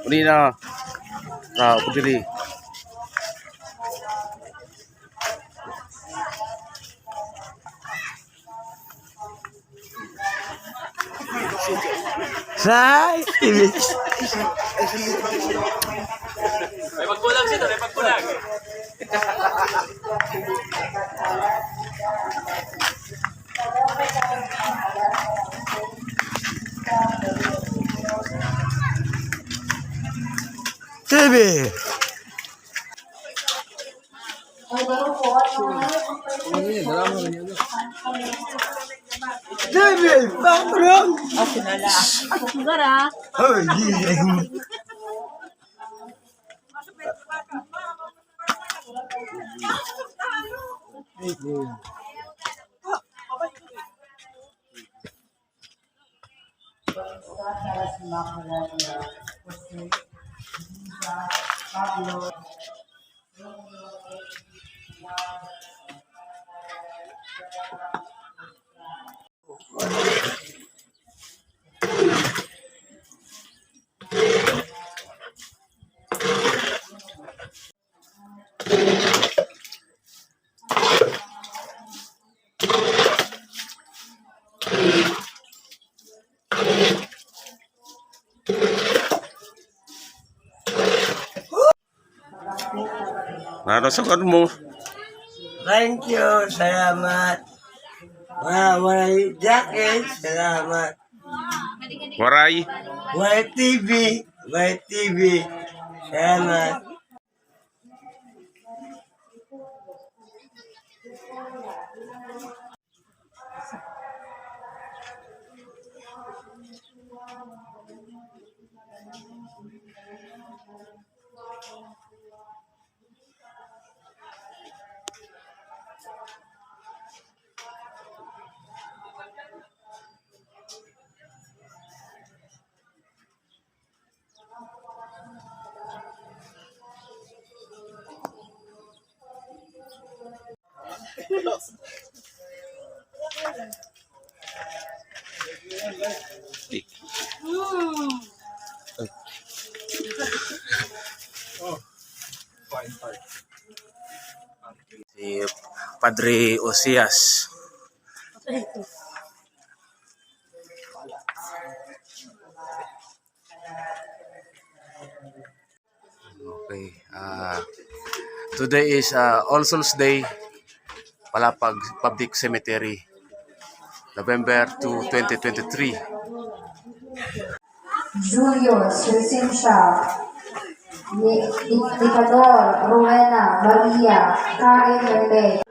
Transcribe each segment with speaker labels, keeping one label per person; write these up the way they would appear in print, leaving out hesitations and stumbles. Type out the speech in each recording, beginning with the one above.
Speaker 1: Linaw. Nah, berdiri.
Speaker 2: Say,
Speaker 3: May pagkulang sito, may pagkulang.
Speaker 2: TV. TV, pakrong.
Speaker 4: Ako na lang. Ako gara.
Speaker 2: Oh, yeah.
Speaker 1: Narasakad mo.
Speaker 2: Thank you, salamat. Waray jacket, salamat.
Speaker 1: Waray.
Speaker 2: Waray TV, salamat.
Speaker 1: Si Padre Osias. Okay. Today is All Souls Day, Palapag Public Cemetery, November 2, 2023.
Speaker 5: Julio Crescencia, Dictador Rowena Maria Karen Mende.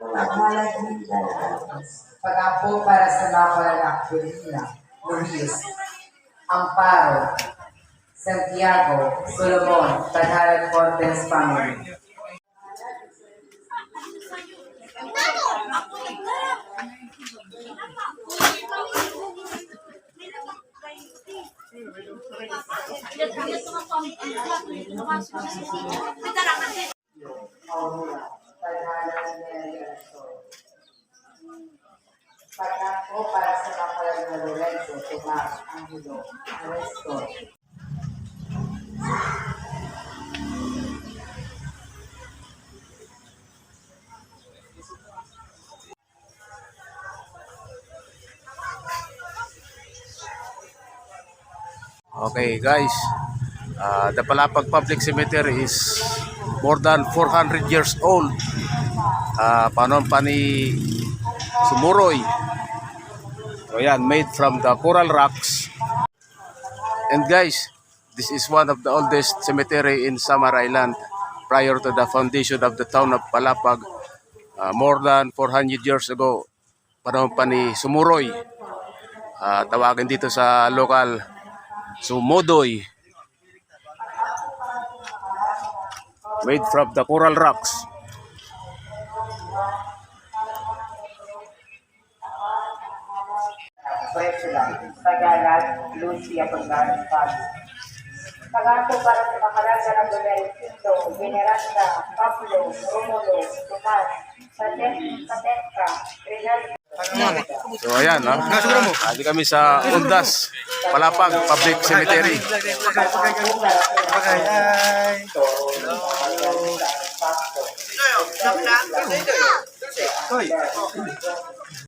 Speaker 6: Pag-apo para sa mga Aquilina, Luis, Amparo, Santiago, Solomon, Tadhara Cortes family. Pag-apo para sa mga Lorenzo, Tomas, Angelo, Aresto.
Speaker 1: Okay guys, the Palapag Public Cemetery is more than 400 years old. Panahon pa ni Sumuroy. So yan, made from the coral rocks. And guys, this is one of the oldest cemetery in Samar Island prior to the foundation of the town of Palapag more than 400 years ago. Panahon pa ni Sumuroy. Tawagin dito sa local Sumudoy. Made from the coral rocks.
Speaker 6: Tagalog, Lucia Pagkain Family. Pagato para sa makalaga ng Benedicto, Veneranda, Pablo, Romulo, Tomas, Satenka, Rinaldo.
Speaker 1: So ayan, no? Adi kami sa Undas, Palapag Public Cemetery.
Speaker 2: Hoy.